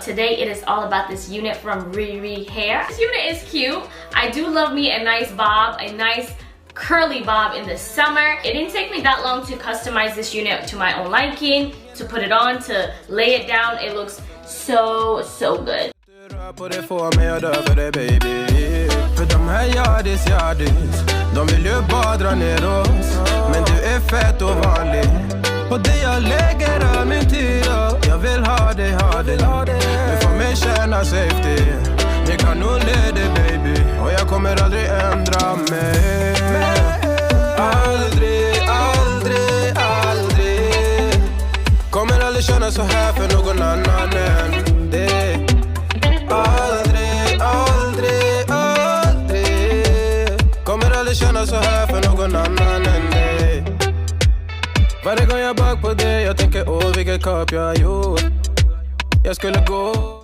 Today it is all about this unit from Ririhair. This unit is cute. I do love me a nice bob, a nice curly bob in the summer. It didn't take me that long to customize this unit to my own liking, to put it on, to lay it down. It looks so good. För de här yardis, de vill ju bara dra ner oss. Men du är fett och vanlig. Och det jag lägger av min tid. Jag vill ha dig. Du får mig känna safety. Vi kan nog leda baby. Och jag kommer aldrig ändra mig. Aldrig. Kommer aldrig känna så här för någon annan än dig. Kommer aldrig känna så här för någon annan än dig. Varje gång jag bak på dig, jag tänker vilket kap jag har gjort. Jag skulle gå